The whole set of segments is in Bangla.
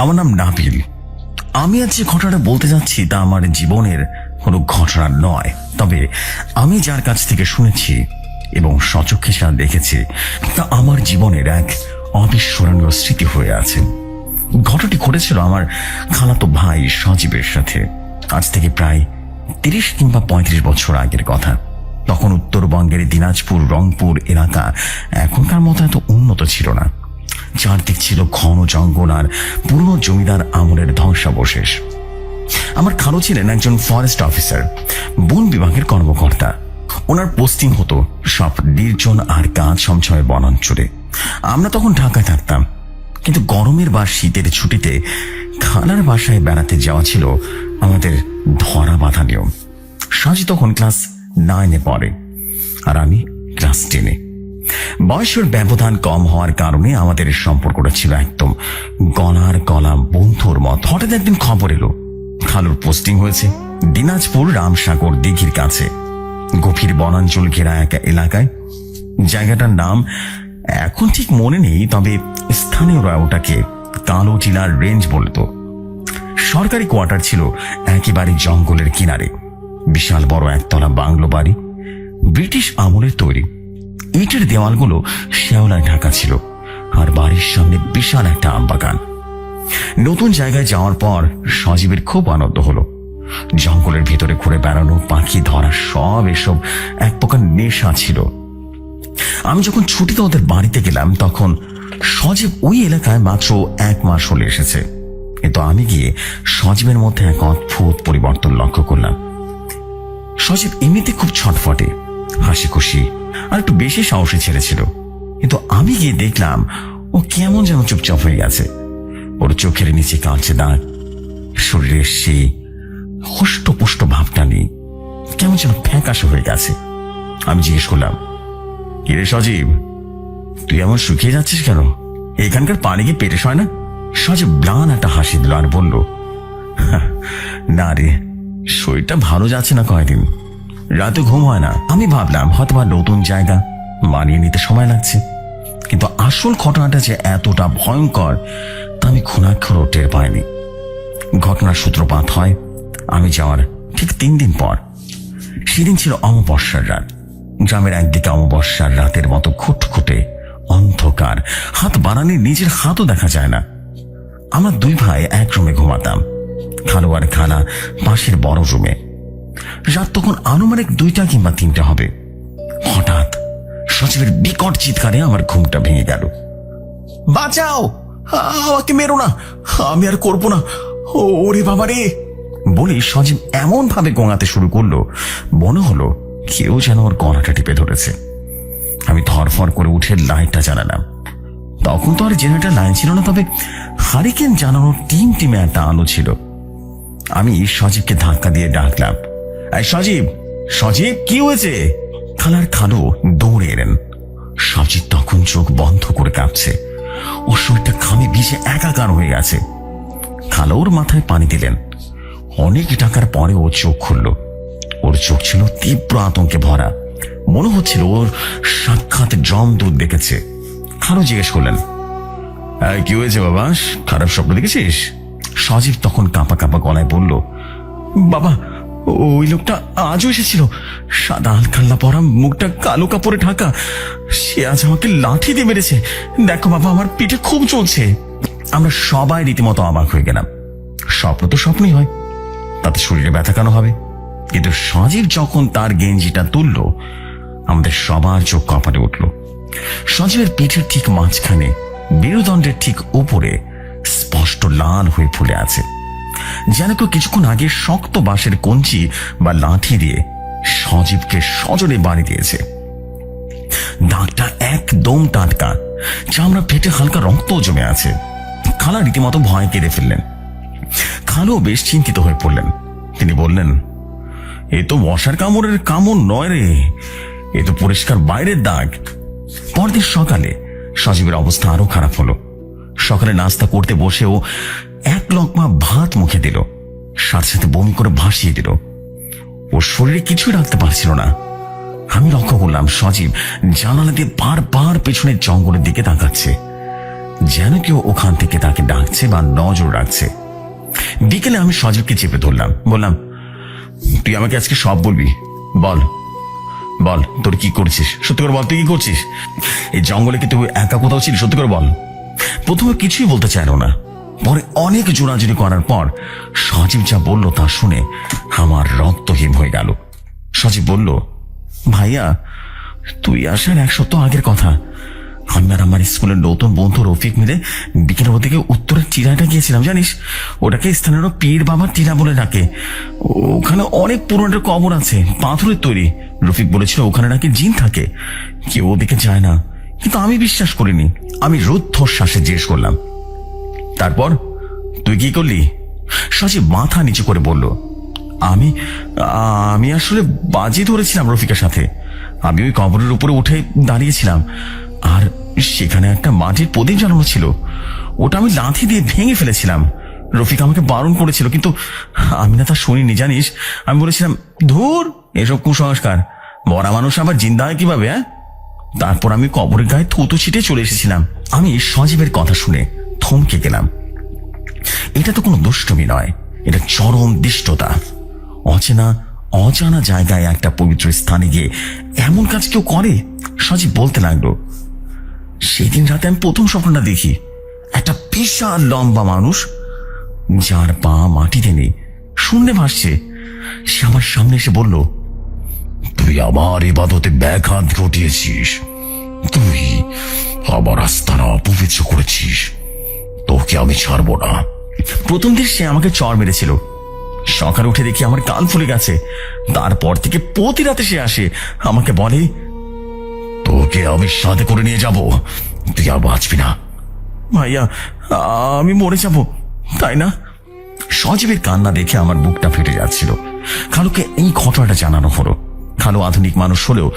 আমার নাম নাবিল। আমি আজ যে ঘটনাটা বলতে যাচ্ছি তা আমার জীবনের কোনো ঘটনা নয়, তবে আমি যার কাছ থেকে শুনেছি এবং সচক্ষে যা দেখেছি তা আমার জীবনের এক অবিস্মরণীয় স্মৃতি হয়ে আছে। ঘটনাটি ঘটেছিল আমার খালাতো ভাই সজীবের সাথে। আজ থেকে প্রায় 30 কিংবা 35 বছর আগের কথা। তখন উত্তরবঙ্গের দিনাজপুর রংপুর এলাকা এখনকার মতো এত উন্নত ছিল না। চারদিক ছিল ঘন জঙ্গল আর পুরনো জমিদার আমলের ধ্বংসাবশেষ। আমার খালু ছিলেন একজন ফরেস্ট অফিসার, বন বিভাগের কর্মকর্তা। ওনার পোস্টিং হতো সব নির্জন আর গাছ ছমছমে বনাঞ্চলে। আমরা তখন ঢাকায় থাকতাম, কিন্তু গরমের বা শীতের ছুটিতে খালার বাসায় বেড়াতে যাওয়া ছিল আমাদের ধরা বাঁধা নিয়ম। সাজি তখন ক্লাস 9-এ পড়ে আর আমি ক্লাস 10-এ। বয়সের ব্যবধান কম হওয়ার কারণে আমাদের সম্পর্কটা ছিল একদম গলার গলা বন্ধুর মত। হঠাৎ একদিন খবর এলো খালুর পোস্টিং হয়েছে দিনাজপুর রামসাগর দিঘির কাছে, গভীর বনাঞ্চল ঘেরা এক এলাকায়। জায়গাটার নাম এখন ঠিক মনে নেই, তবে স্থানীয়রা ওটাকে কালো টিলার রেঞ্জ বলতো। সরকারি কোয়ার্টার ছিল একেবারে জঙ্গলের কিনারে। বিশাল বড় একতলা বাংলো বাড়ি, ব্রিটিশ আমলের তৈরি। ইটের দেওয়ালগুলো শ্যাওলায় ঢাকা ছিল আর বাড়ির সামনে বিশাল একটা আমবাগান। নতুন জায়গায় যাওয়ার পর সজীবের খুব আনন্দ হলো। জঙ্গলের ভেতরে ঘুরে বেড়ানো, পাখি ধরা, সব এসব এক প্রকার নেশা ছিল। আমি যখন ছুটিতে ওদের বাড়িতে গেলাম তখন সজীব ওই এলাকায় মাত্র 1 মাস হলে এসেছে। কিন্তু আমি গিয়ে সজীবের মধ্যে এক অদ্ভুত পরিবর্তন লক্ষ্য করলাম। সজীব এমনিতে খুব ছটফটে, হাসি খুশি আর একটু বেশি সাহসী ছেলে ছিল, কিন্তু আমি গিয়ে দেখলাম ও কেমন যেন চুপচাপ হয়ে গেছে। ওর চোখের নিচে কালচে দাগ, শরীরের সেই হষ্টপুষ্ট ভাবটা নেই, কেমন যেন ফ্যাকাশে হয়ে গেছে। আমি জিজ্ঞেস করলাম, কিরে সজীব, তুই এমন শুকিয়ে যাচ্ছিস কেন? এখানকার পানি কি পেটে হয় না? সজীব ব্লান একটা হাসি দিল আর বলল, না রে, শরীরটা ভালো যাচ্ছে না কয়েকদিন, রাতে ঘুম হয় না। আমি ভাবলাম হয়তো বা নতুন জায়গা, মানিয়ে নিতে সময় লাগছে। কিন্তু আসল ঘটনাটা যে এতটা ভয়ঙ্কর তা আমি ঘুণাক্ষরও টের পাইনি। ঘটনার সূত্রপাত হয় আমি যাওয়ার ঠিক 3 দিন পর। সেদিন ছিল অমাবস্যার রাত। গ্রামের একদিকে অমাবস্যার রাতের মতো খুটখুটে অন্ধকার, হাত বাড়ানি নিজের হাতও দেখা যায় না। আমরা 2 ভাই এক রুমে ঘুমাতাম, খালু আর খালা পাশের বড় রুমে। রাত তখন আনুমানিক 2টা কিংবা 3টে হবে। হঠাৎ সজীবের বিকট চিৎকারে আমার ঘুমটা ভেঙে গেল। বাঁচাও, আমাকে মেরো না, আমি আর করবো না, ওরে বাবা রে বলে সজীব এমন ভাবে গোঙাতে শুরু করলো মনে হলো কেউ যেন ওর গলাটা টিপে ধরেছে। আমি ধরফর করে উঠে লাইটটা জ্বালালাম। তখন তো আর জেনারেটর লাইন ছিল না, তবে হারিকেন জ্বালানোর টিমে একটা আলো ছিল। আমি সজীবকে ধাক্কা দিয়ে ডাকলাম, এই সজীব, সজীব কি হয়েছে? খালার খালু দৌড়ে এলেন। সজীব তখন চোখ বন্ধ করে কাঁপছে, ওর শরীরটা ঘামে ভিজে একাকার হয়ে গেছে। খালা ওর মাথায় পানি দিলেন। অনেক টাকার পরে ও চোখ খুলল। ওর চোখ ছিল তীব্র আতঙ্কে ভরা, মনে হচ্ছিল ওর সাক্ষাৎ যমদূত দেখেছে। খালু জিজ্ঞেস করলেন, কি হয়েছে বাবা, খারাপ স্বপ্ন দেখেছিস? সজীব তখন কাঁপা কাঁপা গলায় বলল, বাবা, ওই লোকটা আজও এসেছিল, সাদা আলখাল্লা পরা, মুখটা কালো কাপড়ে ঢাকা। সে আজ আমাকে লাঠি দিয়ে মেরেছে। দেখো বাবা, আমার পিঠে খুব চলছে। আমরা সবাই রীতিমতো অবাক হয়ে গেলাম। স্বপ্ন তো স্বপ্নই হয়, তাতে শরীরে ব্যথা কেন হবে? কিন্তু সজীব যখন তার গেঞ্জিটা তুলল, আমাদের সবার চোখ কপালে উঠল। সজীবের পিঠের ঠিক মাঝখানে, মেরুদণ্ডের ঠিক উপরে স্পষ্ট লাল হয়ে ফুলে আছে, যেন কেউ কিছুক্ষণ আগে শক্ত বাঁশের কঞ্চি বা লাঠি দিয়ে সজীবকে সজোরে বাড়ি দিয়েছে। দাগটা একদম টাটকা, চামড়া ফেটে হালকা রক্তও জমে আছে। খালা রীতিমতো ভয় কেঁদে ফেললেন। খালু বেশ চিন্তিত হয়ে পড়লেন। তিনি বললেন, এ তো মশার কামড়ের কামড় নয় রে, এ তো পরিষ্কার বাইরের দাগ। পরদিন সকালে সজীবের অবস্থা আরো খারাপ হলো। সকালে নাস্তা করতে বসেও 1 লকমা ভাত মুখে দিল, সাথে সাথে বমি করে ভাসিয়ে দিল। ওর শরীরে কিছুই রাখতে পারছিল না। আমি লক্ষ্য করলাম সজীব জানালা দিয়ে বারবার পেছনের জঙ্গলের দিকে তাকাচ্ছে। যেন কেউ ওখান থেকে তাকে ডাকছে বা নজর রাখছে। বিকেলে আমি সজীবকে চেপে ধরলাম, বললাম, তুই আমাকে আজকে সব বলবি। বল বল, তোর কি করছিস, সত্যি করে বল, তুই কি করছিস? এই জঙ্গলে কি তুই একা কোথাও ছিলি? সত্যি করে বল। প্রথমে কিছুই বলতে চাইল না, পরে অনেক জোরাজুরি করার পর সজীব যা বলল তা শুনে আমার রক্তহীন হয়ে গেল। সজীব বলল, ভাইয়া, তুই আসার 1 সপ্তাহ আগের কথা। আমি আর আমার স্কুলের নতুন বন্ধু রফিক মিলে বিকেলের ওদিকে উত্তরের টিলাটা গিয়েছিলাম, জানিস? ওটাকে স্থানীয় পীর বাবার টিলা বলে ডাকে। ওখানে অনেক পুরনো কবর আছে, পাথরের তৈরি। রফিক বলেছিল ওখানে নাকি জিন থাকে, কেউ ওদিকে যায় না, কিন্তু আমি বিশ্বাস করিনি। আমি রুদ্ধশ্বাসে জিজ্ঞেস করলাম, তারপর তুই কি করলি? সজীব মাথা নিচু করে বলল, আমি আমি আসলে বাজি ধরেছিলাম রফিকের সাথে। আমি ওই কবরের উপরে উঠে দাঁড়িয়েছিলাম, আর সেখানে একটা মাটির প্রদীপ জ্বালানো ছিল। ওটা আমি লাথি দিয়ে ভেঙে ফেলেছিলাম। রফিক আমাকে বারণ করেছিল, কিন্তু আমি না তা শুনিনি, জানিস? আমি বলেছিলাম, ধুর, এসব কুসংস্কার, মরা মানুষ আবার জিন্দা হয় কিভাবে? তারপর আমি কবরের গায়ে থুতু ছিটে চলে এসেছিলাম। আমি সজীবের কথা শুনে থমকে গেলাম। এটা তো কোনো দুষ্টমি নয়, এটা চরম দৃষ্টতা। অজানা জায়গায় একটা পবিত্র স্থানে গিয়ে এমন কাজ কেউ করে? সজীব বলতে লাগলো, সেদিন রাতে আমি প্রথম স্বপ্নটা দেখি। একটা বিশাল লম্বা মানুষ, যার পা মাটিতে নেই, শূন্যে ভাসছে। সে আমার সামনে এসে বলল, তুই আমার ইবাদতে ব্যাঘাত ঘটিয়েছিস, তুই আমার আস্তানা অপবিত্র করেছিস, তোকে আমি ছাড়বো না। প্রথম দিন সে আমাকে চড় মেরেছিল। সকালে উঠে দেখি আমার কান ফুলে গেছে। তারপর থেকে প্রতি রাতে সে আসে, আমাকে বলে, তোকে আমি সাথে করে নিয়ে যাব, তুই আর বাঁচবি না। ভাইয়া, আমি মরে যাব, তাই না? সজীবের কান্না দেখে আমার বুকটা ফেটে যাচ্ছিল। খালুকে এই ঘটনাটা জানানো হলো। খালু আধুনিক মানুষ হলেও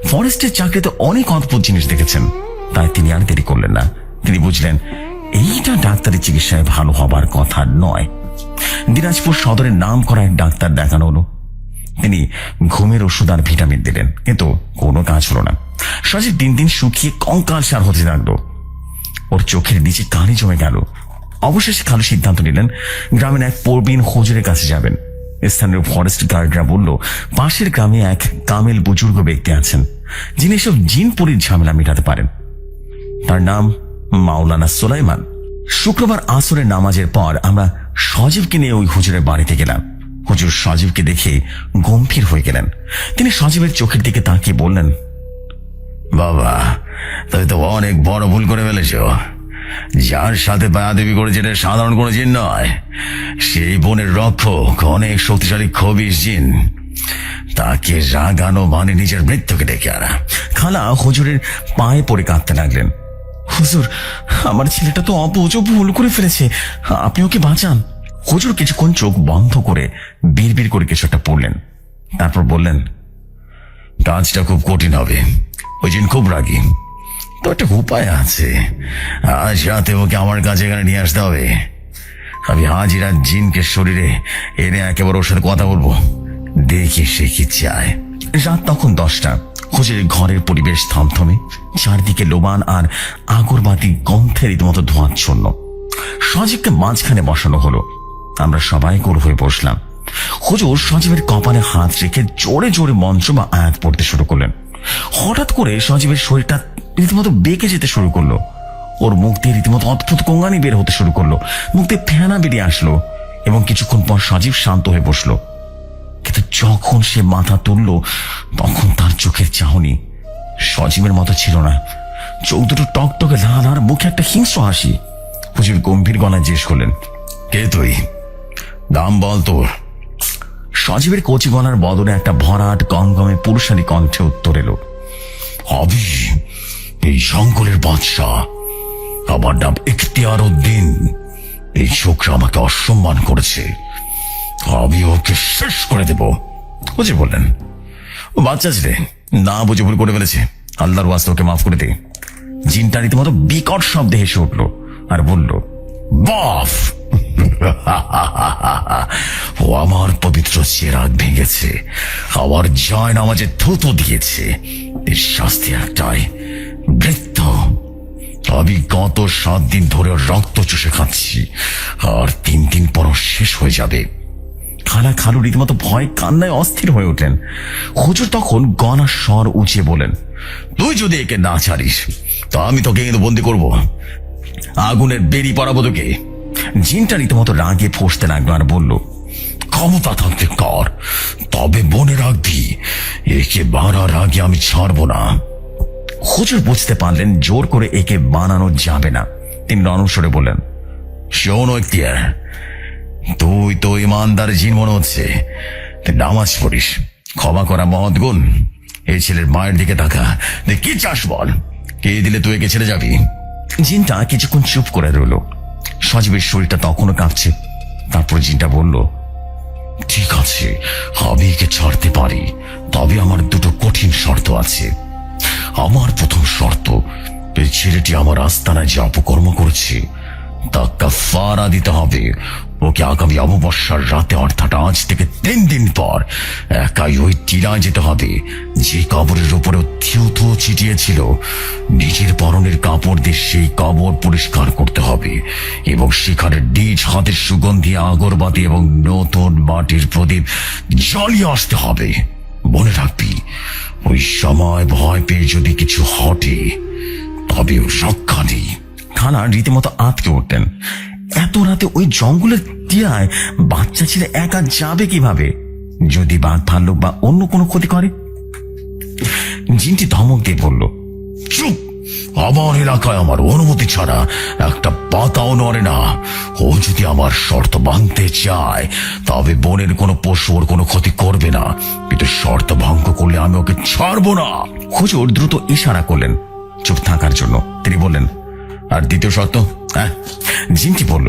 ফরেস্টের চাকরিতে অনেক অদ্ভুত জিনিস দেখেছেন, তাই তিনি আর দেরি করলেন না। তিনি বুঝলেন এইটা ডাক্তারি চিকিৎসায় ভালো হবার কথা নয়। দিনাজপুর সদরের নাম করা এক ডাক্তার দেখানো হলো। তিনি ঘুমের ওষুধ আর ভিটামিন দিলেন, কিন্তু কোনো কাজ হলো না। সজীব দিন দিন শুকিয়ে কঙ্কালসার হতে লাগলো। ওর চোখের নিচে কালি জমে গেল। অবশেষে খালু সিদ্ধান্ত নিলেন গ্রামের এক প্রবীণ হুজুরের কাছে যাবেন। স্থানীয় ফরেস্ট গার্ডরা বলল, পাশের গ্রামে এক কামেল বুজুর্গ ব্যক্তি আছেন, যিনি সব জিনপুরীর ঝামেলা মেটাতে পারেন। তার নাম মাওলানা সুলাইমান। শুক্রবার আসরের নামাজের পর আমরা সজীবকে নিয়ে ওই হুজুরের বাড়িতে গেলাম। হুজুর সজীবকে দেখে গম্ভীর হয়ে গেলেন। তিনি সজীবের চোখের দিকে তাকিয়ে বললেন, বাবা, তুমি তো অনেক বড় ভুল করে ফেলেছ। যার সাথে বায়াদেবী করেছে এটা সাধারণ কোনো জিন নয়, সেই বনের রক্ষক, অনেক শক্তিশালী খবিশ জিন। তাকে রাগানো মানে নিজের মৃত্যুকে ডেকে আনা। খালা হুজুরের পায়ে পড়ে কাঁদতে লাগলেন, হুজুর, আমার ছেলেটা তো অবুঝ ভুল করে ফেলেছে, আপনি ওকে বাঁচান। হুজুর কিছুক্ষণ চোখ বন্ধ করে বিড়বিড় করে কিছু একটা পড়লেন, তারপর বললেন, কাজটা খুব কঠিন হবে, ওই জিন খুব রাগী। তো একটা উপায় আছে, আজ রাতে ওকে আমার কাছে এখানে নিয়ে আসতে হবে। আমি হাজিরা জিনকে শরীরে এনে একেবারে ওর সাথে কথা বলবো, দেখি সে কি চায়। রাত তখন 10টা। হুজুরের ঘরের পরিবেশ থমথমে, চারদিকে লোবান আর আগরবাতি গন্ধে রীতিমতো ধোঁয়াচ্ছন্ন। সজীবকে মাঝখানে বসানো হলো। আমরা সবাই গোল হয়ে বসলাম। হুজুর সজীবের কপালে হাত রেখে জোরে জোরে মন্ত্র বা আয়াত পড়তে শুরু করলেন। হঠাৎ করে সজীবের শরীরটা রীতিমতো বেঁকে যেতে শুরু করলো। ওর মুখ দিয়ে রীতিমতো অদ্ভুত কোঙানি বের হতে শুরু করলো, মুখ দিয়ে ফেনা বেরিয়ে আসলো, এবং কিছুক্ষণ পর সজীব শান্ত হয়ে বসলো। কিন্তু যখন সে মাথা তুলল, তখন তার চোখের চাহনি সজীবের মতো ছিল না। চোখ দুটো টকটকে লাল আর মুখে একটা হিংস্র হাসি। হুজুর গম্ভীর গলায় জিজ্ঞেস করলেন, কে তুই? নাম বল তোর। সজীবের কচি গলার বদলে একটা ভরাট গমগমে পুরুষালী কণ্ঠে উত্তর এলো, আমি এই জঙ্গলের বাদশাহ, আমার নাম ইখতিয়ার উদ্দিন। এই ছোকরা আমাকে অসম্মান করেছে, আমি ওকে শেষ করে দেব। বুঝে বললেন, ও বাচ্চা ছেলে, না বুঝে ভুল করে ফেলেছে, আল্লাহর ওয়াস্তে ওকে মাফ করে দে। জিনটা রীতিমতো বিকট শব্দে হেসে উঠল আর বলল, বাফ, ও আমার পবিত্র চেরাগ ভেঙেছে, আমার জয় নামাজে থুতু দিয়েছে, এর শাস্তি একটাই, মৃত্যু। আমি গত 7 দিন ধরে ওর রক্ত চুষে খাচ্ছি, আর 3 দিন পর শেষ হয়ে যাবে। খালা খালু রীতিমতো ভয় কান্নায় অস্থির হয়ে ওঠেন। হুজুর তখন গলার স্বর উঁচিয়ে বলেন, তুই যদি একে না ছাড়িস তা আমি তোকে কিন্তু বন্দি করব, আগুনের বেরি পড়াবো তোকে। জিনটা রীতিমতো রাগে ফসতে লাগলো আর বলল, ক্ষমতা থাকতে কর, তবে মনে রাখবি একে মারার আগে আমি ছাড়বো না। হুজুর বুঝতে পারলেন জোর করে একে বানানো যাবে না। তিনি রণস্বরে বললেন, শোন ইখতিয়ার, তুই তো ইমানদার জিন মনে হচ্ছে, তুই নামাজ পড়িস, ক্ষমা করা মহৎ গুণ। এই ছেলের মায়ের দিকে তাকা, তুই কি চাস বল, কে দিলে তুই একে ছেড়ে যাবি? জিনটা কিছুক্ষণ চুপ করে রইল। সজীবের শরীরটা তখনও কাঁপছে। তারপর জিনটা বলল, ঠিক আছে, আমি একে ছাড়তে পারি, তবে আমার 2টো কঠিন শর্ত আছে। আমার প্রথম শর্ত, এই ছেলেটি আমার আস্তানায় যে অপকর্ম করেছে তা কাফারা দিতে হবে। ওকে আগামী অমাবস্যার রাতে, অর্থাৎ আজ থেকে 3 দিন পর একাই ওই টিলায় যেতে হবে যে কবরের উপরে থিউথু ছিটিয়েছিল। নিজের পরনের কাপড় দিয়ে সেই কবর পরিষ্কার করতে হবে এবং সেখানে নিজ হাতের সুগন্ধি আগরবাতি এবং নতুন মাটির প্রদীপ জ্বালিয়ে আসতে হবে। মনে রাখবি, ওই সময় ভয় পেয়ে যদি কিছু হটে তবে রক্ষা নেই। খালা রীতিমতো আঁতকে উঠতেন। এত রাতে ওই জঙ্গলের টিয়ায় বাচ্চা ছেলে একা যাবে কিভাবে? যদি বাঘ ভাল্লুক বা অন্য কোনো ক্ষতি করে? জিনটি ধমক দিয়ে বলল, চুপ! আমার এলাকায় আমার অনুমতি ছাড়া একটা পাতাও নড়ে না। ও যদি আমার শর্ত ভাঙতে চায় তবে বনের কোনো পশু ওর কোনো ক্ষতি করবে না, কিন্তু শর্ত ভঙ্গ করলে আমি ওকে ছাড়বো না। হুজুর দ্রুত ইশারা করলেন চুপ থাকার জন্য। তিনি বললেন, আর দ্বিতীয় শর্ত? জিনটি বলল,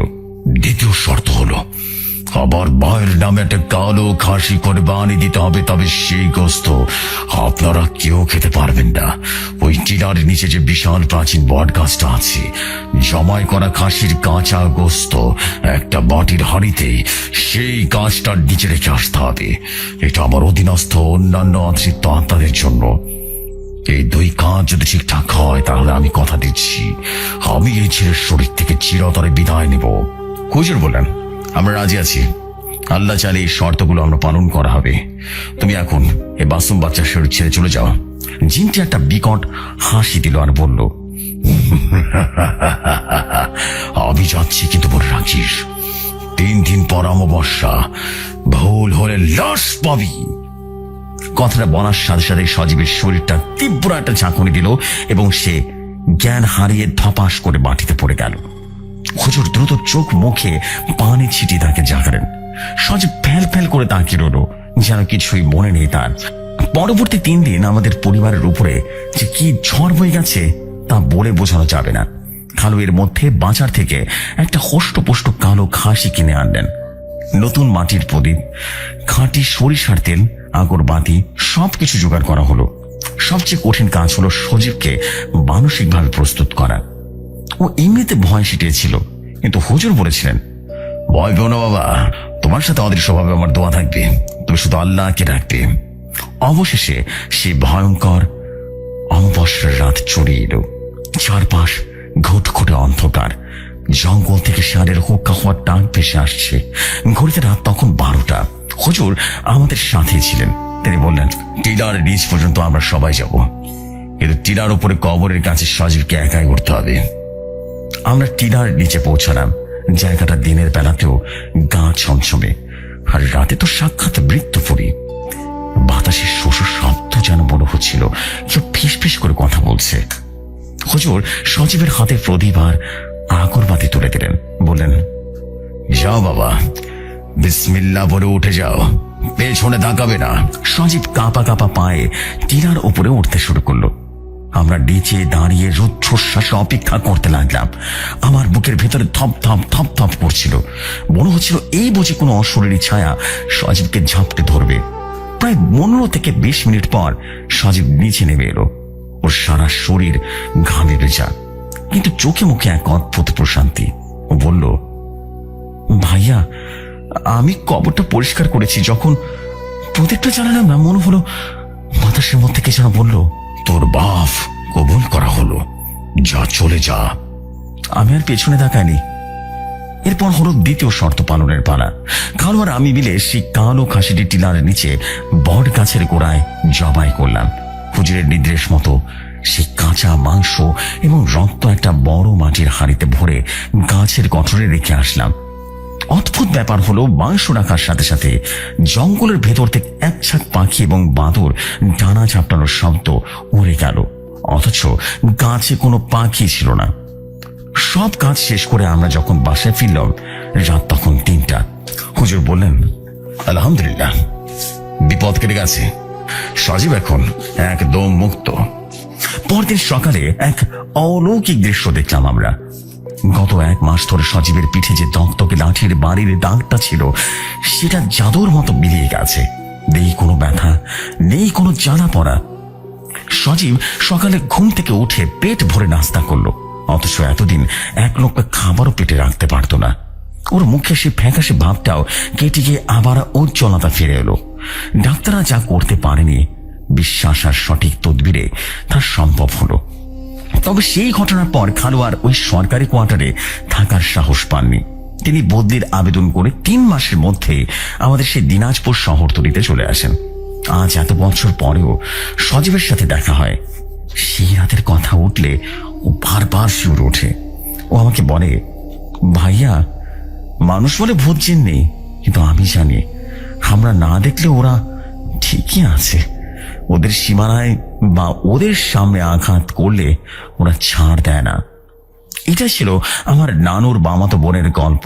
দ্বিতীয় শর্ত হলো আবার মায়ের নামে একটা কালো খাসি করে বানিয়ে দিতে হবে, তবে সেই গোস্ত আপনারা কেউ খেতে পারবেন না। ওই টিলার নিচে যে বিশাল প্রাচীন বট গাছটা আছে, জমাই করা খাসির কাঁচা গোস্ত একটা মাটির হাঁড়িতে সেই গাছটার নিচে রেখে আসতে হবে। এটা আমার অধীনস্থ অন্যান্য অতৃপ্ত আত্মাদের জন্য। এই 2 কাজ যদি ঠিকঠাক হয় তাহলে আমি কথা দিচ্ছি আমি এই ছেলের শরীর থেকে চিরতরে বিদায় নেব। হুজুর বললেন, আমরা রাজি আছি। আল্লাহ চাইলে এই শর্তগুলো আমরা পালন করা হবে। তুমি এখন এই মাসুম বাচ্চার শরীর ছেড়ে চলে যাও। জিনটি একটা বিকট হাসি দিল আর বলল, আমি যাচ্ছি, কিন্তু বলে রাখিস 3 দিন পর অমাবস্যা, ভুল হলে লাশ পাবি। কথাটা বলার সাথে সাথে সজীবের শরীরটা তীব্র একটা ঝাঁকুনি দিল এবং সে জ্ঞান হারিয়ে ধপাস করে মাটিতে পড়ে গেল। হুজুর দ্রুত চোখ মুখে পানি ছিটিয়ে তাকে জাগালেন। সজীব ফ্যাল ফ্যাল করে তাকিয়ে রইল, যেন কিছুই মনে নেই তার। পরবর্তী 3 দিন আমাদের পরিবারের উপরে যে কি ঝড় বয়ে গেছে তা বলে বোঝানো যাবে না। খালু এর মধ্যে বাজার থেকে একটা হষ্টপুষ্ট কালো খাসি কিনে আনলেন। নতুন মাটির প্রদীপ, খাঁটি সরিষার তেল, আগরবাতি সবকিছু জোগাড় করা হলো। সবচেয়ে কঠিন কাজ হলো সজীবকে মানসিকভাবে প্রস্তুত করা। ও এমনিতে ভয় সিটিয়েছিল, কিন্তু হুজুর বলেছিলেন, ভয় পেও না বাবা, তোমার সাথে আমাদের স্বভাবে আমার দোয়া থাকবে, তুমি শুধু আল্লাহকে রাখবে। অবশেষে সে ভয়ঙ্কর অমাবস্যার রাত চড়িয়ে এলো। চারপাশ ঘুটঘুটে অন্ধকার। জঙ্গল থেকে ষাঁড়ের হুক্কা হওয়ার ডাক ভেসে আসছে। ঘড়িতে রাত তখন 12টা। হুজুর আমাদের সাথে ছিলেন। তিনি বললেন, টিলার নিচ পর্যন্ত আমরা সবাই যাব, কিন্তু টিলার উপরে কবরের কাছে সজীবকে একাই উঠতে হবে। আমরা টিলার নিচে পৌঁছালাম। জায়গাটা দিনের বেলাতেও গা ছমছমে, আর রাতে তো সাক্ষাৎ মৃত্যুপুরী। বাতাসের শোষো শব্দ যেন মনে হচ্ছিল কেউ ফিসফিস করে কথা বলছে। হুজুর সজীবের হাতে প্রদীপ আর আগরবাতি তুলে দিলেন। বললেন, যাও বাবা, বিসমিল্লাহ বলে উঠে যাও, পেছনে তাকাবে না। সজীব কাঁপা কাঁপা পায়ে টিলার উপরে উঠতে শুরু করলো। আমরা নিচে দাঁড়িয়ে রুদ্ধশ্বাসে অপেক্ষা করতে লাগলাম। আমার বুকের ভেতরে থপ থপ থপ থপ করছিল। মনে হচ্ছিল এই বুঝে কোনো অশরীরী ছায়া সজীবকে ঝাঁপটে ধরবে। প্রায় 15 থেকে 20 মিনিট পর সজীব নিচে নেমে এলো। ওর সারা শরীর ঘামে ভেজা, কিন্তু চোখে মুখে এক অদ্ভুত প্রশান্তি। ও বলল, ভাইয়া, আমি কবরটা পরিষ্কার করেছি। যখন প্রদীপটা জ্বালালাম না, মনে হলো বাতাসের মধ্যে কে যেন বলল, তোর বাপ কবুল করা হলো। যা, চলে যা। আমি আর পেছনে তাকাইনি। এরপর হলো দ্বিতীয় শর্ত পালনের পালা। কালো আর আমি মিলে সেই কালো খাসিটি টিলার নিচে বট গাছের গোড়ায় জবাই করলাম। হুজুরের নির্দেশ মতো সেই কাঁচা মাংস এবং রক্ত একটা বড় মাটির হাঁড়িতে ভরে গাছের গঠরে রেখে আসলাম। অদ্ভুত ব্যাপার হলো, মাংস রাখার সাথে সাথে জঙ্গলের ভেতর থেকে এক ঝাঁক পাখি এবং বাঁদর ডানা ঝাপটানোর শব্দ উড়ে গেল, অথচ গাছে কোনো পাখি ছিল না। সব কাজ শেষ করে আমরা যখন বাসায় ফিরলাম, রাত তখন 3টা। হুজুর বললেন, আলহামদুলিল্লাহ, বিপদ কেটে গেছে, সজীব এখন একদম মুক্ত। পরদিন সকালে এক অলৌকিক দৃশ্য দেখলাম আমরা। গত 1 মাস ধরে সজীবের পিঠে যে দগদগে লাঠির বাড়ির দাগটা ছিল, সেটা জাদুর মতো মিলিয়ে গেছে। নেই কোনো ব্যথা, নেই কোনো জ্বালা পড়া। সজীব সকালে ঘুম থেকে উঠে পেট ভরে নাস্তা করলো, অথচ এতদিন এক লোক খাবারও পেটে রাখতে পারত না। ওর মুখে সে ফ্যাকাশে ভাবটাও কেটে গিয়ে আবার উজ্জ্বলতা ফিরে এলো। ডাক্তাররা যা করতে পারেনি, বিশ্বাস আর সঠিক তদবিরে তা সম্ভব হলো। তবে সেই ঘটনার পর খালোয়ার ওই সরকারি কোয়ার্টারে থাকার সাহস পাননি। তিনি বদলির আবেদন করে 3 মাসের মধ্যে আমাদের সেই দিনাজপুর শহরতলিতে চলে আসেন। আজ এত বছর পরেও সজীবের সাথে দেখা হয়। সেই রাতের কথা উঠলে ও বারবার শিউরে ওঠে। ও আমাকে বলে, ভাইয়া, মানুষ বলে ভূত জিন নেই, কিন্তু আমি জানি আমরা না দেখলে ওরা ঠিকই আছে। ওদের সীমানায় বা ওদের সামনে আঘাত করলে ওরা ছাড় দেয় না। এটা ছিল আমার নানুর মামাতো বোনের গল্প।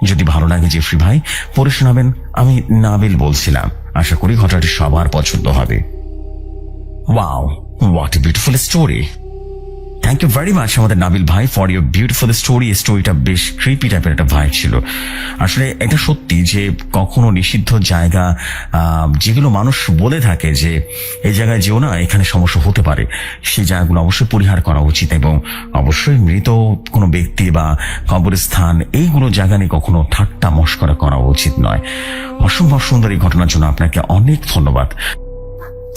যদি ভালো লাগে জেফরি ভাই, পড়ে শোনাবেন। আমি নাবিল বলছিলাম। আশা করি ঘটনাটি সবার পছন্দ হবে। Wow, what a beautiful story. Thank you very much আমাদের নাবিল ভাই ফর ইউর বিউটিফুল স্টোরি। স্টোরিটা বেশ ক্রিপি টাইপের একটা ভাইব ছিল। আসলে এটা সত্যি যে কখনো নিষিদ্ধ জায়গা, যেগুলো মানুষ বলে থাকে যে এই জায়গায় যেও না, এখানে সমস্যা হতে পারে, সেই জায়গাগুলো অবশ্যই পরিহার করা উচিত, এবং অবশ্যই মৃত কোনো ব্যক্তি বা কবরস্থান, এইগুলো জায়গা নিয়ে কখনো ঠাট্টা মশকরা করা উচিত নয়। অসম্ভব সুন্দর এই ঘটনার জন্য আপনাকে অনেক ধন্যবাদ।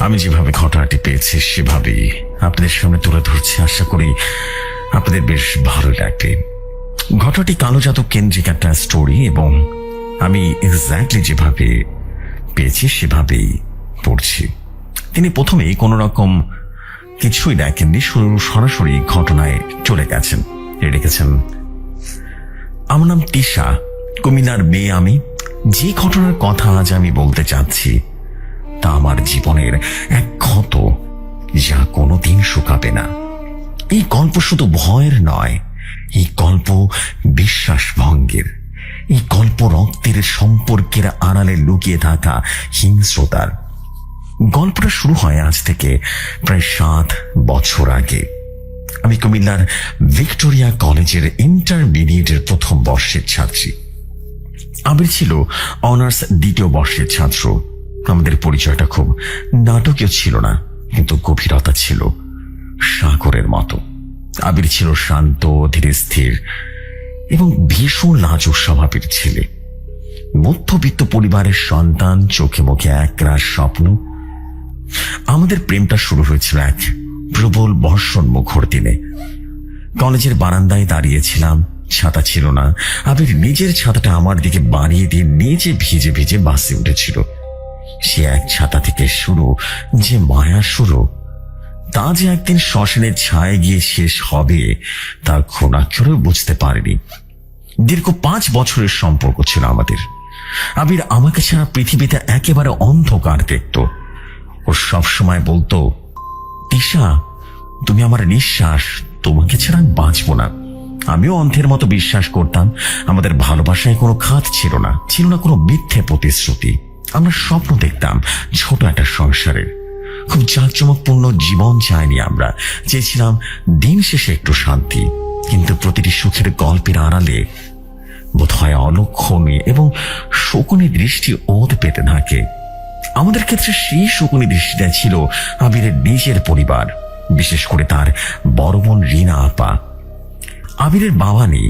আমি যেভাবে ঘটনাটি পেয়েছি সেভাবেই আপনাদের সামনে তুলে ধরছি। আশা করি আপনাদের বেশ ভালো লাগবে। ঘটনাটি কালো জাদু কেন্দ্রিক একটা স্টোরি, এবং আমি এক্স্যাক্টলি যেভাবে পেয়েছি সেভাবেই পড়ছি। তিনি প্রথমেই কোনো রকম কিছুই দেখেননি, সরাসরি ঘটনায় চলে গেছেন। লিখেছেন, আমার নাম তিশা, কুমিল্লার মেয়ে আমি। যে ঘটনার কথা আজ আমি বলতে চাচ্ছি তা আমার জীবনের এক ক্ষত, যা কোনোদিন শুকাবে না। এই গল্প শুধু ভয়ের নয়, এই গল্প বিশ্বাস ভঙ্গের, এই গল্প রক্তের সম্পর্কের আড়ালে লুকিয়ে থাকা হিংস্রতার। গল্পটা শুরু হয় আজ থেকে প্রায় 7 বছর আগে। আমি কুমিল্লার ভিক্টোরিয়া কলেজের ইন্টারমিডিয়েটের প্রথম বর্ষের ছাত্রী। আবির ছিল অনার্স 2য় বর্ষের ছাত্র। আমাদের পরিচয়টা খুব নাটকীয় ছিল না, কিন্তু গভীরতা ছিল সাগরের মতো। আবির ছিল শান্ত, ধীরে স্থির এবং ভীষণ লাজুক স্বভাবের ছেলে। মধ্যবিত্ত পরিবারের সন্তান, চোখে মুখে একরাশ স্বপ্ন। আমাদের প্রেমটা শুরু হয়েছিল এক প্রবল বর্ষণ মুখর দিনে। কলেজের বারান্দায় দাঁড়িয়েছিলাম, ছাতা ছিল না। আবির নিজের ছাতাটা আমার দিকে বাড়িয়ে দিয়ে নিজে ভিজে ভিজে বাসে উঠেছিল। সে এক ছাতা থেকে শুরু যে মায়া শুরু, তা যে একদিন শ্মশানের ছায়ে গিয়ে শেষ হবে তার ক্ষণাক্ষরেও বুঝতে পারেনি। দীর্ঘ 5 বছরের সম্পর্ক ছিল আমাদের। আবির আমাকে ছাড়া পৃথিবীতে একেবারে অন্ধকার দেখত। ও সবসময় বলতো, তিশা, তুমি আমার নিঃশ্বাস, তোমাকে ছাড়া আমি বাঁচবো না। আমিও অন্ধের মতো বিশ্বাস করতাম। আমাদের ভালোবাসায় কোনো খাত ছিল না, ছিল না কোনো মিথ্যে প্রতিশ্রুতি। আমরা স্বপ্ন দেখতাম ছোট একটা সংসারের, খুব জাঁকজমকপূর্ণ জীবন চাইনি আমরা। চেয়েছিলাম দিন শেষে একটু শান্তি, কিন্তু প্রতিটি সুখের গল্পের আড়ালে বোধহয় অলক্ষণে এবং শকুনি দৃষ্টি ওত পেতে থাকে। আমাদের ক্ষেত্রে সেই শকুনি দৃষ্টিটা ছিল আবিরের নিজের পরিবার, বিশেষ করে তার বড় বোন রিনা আপা। আবিরের বাবা নেই,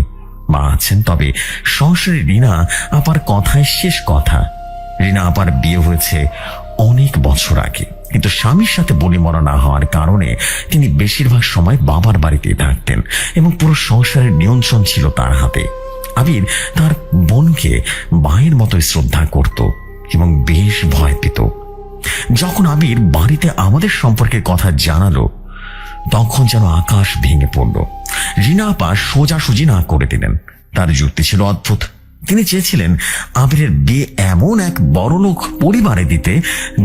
মা আছেন, তবে সংসারে রিনা আপার কথায় শেষ কথা। রিনা আপার বিয়ে হয়েছে অনেক বছর আগে। কিন্তু স্বামীর সাথে বলিমরা না হওয়ার কারণে তিনি বেশিরভাগ সময় বাবার বাড়িতেই থাকতেন এবং পুরো সংসারের নিয়ন্ত্রণ ছিল তার হাতে। আবির তার বোনকে মায়ের মতোই শ্রদ্ধা করত এবং বেশ ভয় পেত। যখন আবির বাড়িতে আমাদের সম্পর্কে কথা জানালো তখন যেন আকাশ ভেঙে পড়ল। রিনা আপা সোজাসুজি না করে দিলেন। তার যুক্তি ছিল অদ্ভুত। তিনি চেয়েছিলেন আবিরের বিয়ে এমন এক বড়লোক পরিবারে দিতে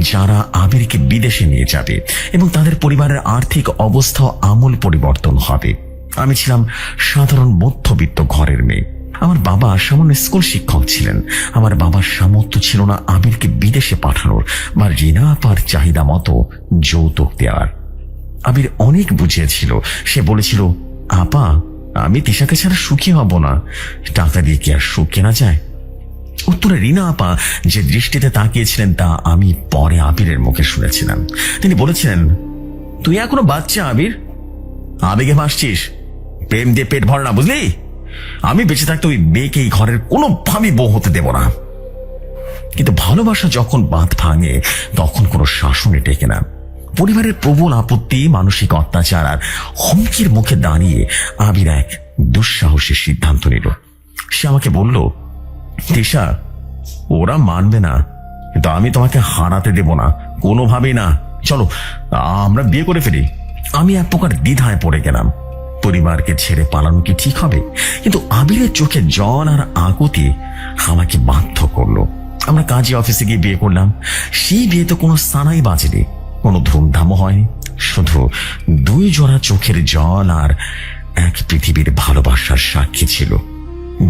যারা আবিরকে বিদেশে নিয়ে যাবে এবং তাদের পরিবারের আর্থিক অবস্থা আমূল পরিবর্তন হবে। আমি ছিলাম সাধারণ মধ্যবিত্ত ঘরের মেয়ে। আমার বাবা সামান্য স্কুল শিক্ষক ছিলেন। আমার বাবার সামর্থ্য ছিল না আবিরকে বিদেশে পাঠানোর বা রিনা আপার চাহিদা মতো যৌতুক দেওয়ার। আবির অনেক বুঝিয়েছিল। সে বলেছিল, আপা আমি তিশাকে ছাড়া সুখী হব না, টাকা দিয়ে কি আর সুখ কেনা যায়? উত্তরে রিনা আপা যে দৃষ্টিতে তাকিয়েছিলেন তা আমি পরে আবিরের মুখে শুনেছিলাম। তিনি বলেছিলেন, তুই এখনো বাচ্চা আবির, আবেগে ভাসছিস, প্রেম দিয়ে পেট ভরে না, বুঝলি? আমি বেঁচে থাকতে ওই মেয়েকে এই ঘরের কোনোভাবেই বউ হতে দেব না। কিন্তু ভালোবাসা যখন বাঁধ ভাঙে তখন কোনো শাসনে টেকে না। পরিবারের প্রবল আপত্তি, মানসিক অত্যাচার আর হুমকির মুখে দাঁড়িয়ে আবির এক দুঃসাহসী সিদ্ধান্ত নিল। সে আমাকে বলল, তিশা ওরা মানবে না, কিন্তু আমি তোমাকে হারাতে দেব না, কোনোভাবেই না। চলো আমরা বিয়ে করে ফেলি। আমি এক প্রকার দ্বিধায় পড়ে গেলাম। পরিবারকে ছেড়ে পালানো কি ঠিক হবে? কিন্তু আবিরের চোখে জল আর আকুতি আমাকে বাধ্য করলো। আমরা কাজী অফিসে গিয়ে বিয়ে করলাম। সেই বিয়েতে কোনো সানাই বাজেনি, কোনো ধুমধামও হয়নি, শুধু দুই জোড়া চোখের জল আর এক পৃথিবীর ভালোবাসার সাক্ষী ছিল।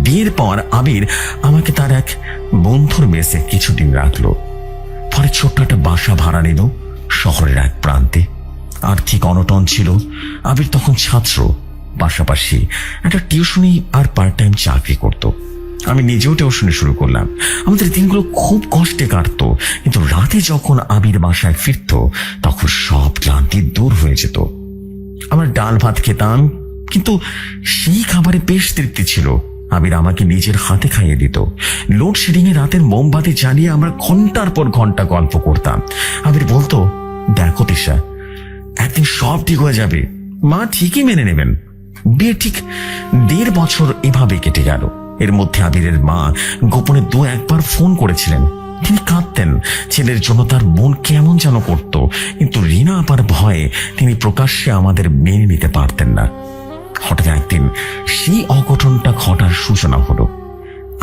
বিয়ের পর আবির আমাকে তার এক বন্ধুর মেসে কিছুদিন রাখলো। পরে ছোট্ট একটা বাসা ভাড়া নিল শহরের এক প্রান্তে। আর্থিক অনটন ছিল। আবির তখন ছাত্র, পাশাপাশি একটা টিউশনি আর পার্ট টাইম চাকরি করত। আমি নিজেও টিউশনি শুরু করলাম। আমাদের দিনগুলো খুব কষ্টে কাটতো, কিন্তু রাতে যখন আবির বাসায় ফিরত তখন সব ক্লান্তি দূর হয়ে যেত। আমরা ডাল ভাত খেতাম, কিন্তু সেই খাবারে বেশ তৃপ্তি ছিল। আবির আমাকে নিজের হাতে খাইয়ে দিত। লোডশেডিং এ রাতের মোমবাতি জ্বালিয়ে আমরা ঘন্টার পর ঘন্টা গল্প করতাম। আবির বলতো, দেখো তিশা, একদিন সব ঠিক হয়ে যাবে, মা ঠিকই মেনে নেবেন। বিয়ে ঠিক 1.5 বছর এভাবে কেটে গেল। এর মধ্যে আবিরের মা গোপনে 2-1 বার ফোন করেছিলেন। তিনি কাঁদতেন, ছেলের জন্য তার বোন কেমন যেন করত, কিন্তু রিনা আপার ভয়ে তিনি প্রকাশ্যে আমাদের মেনে নিতে পারতেন না। হঠাৎ একদিন সেই অঘটনটা ঘটার সূচনা হলো।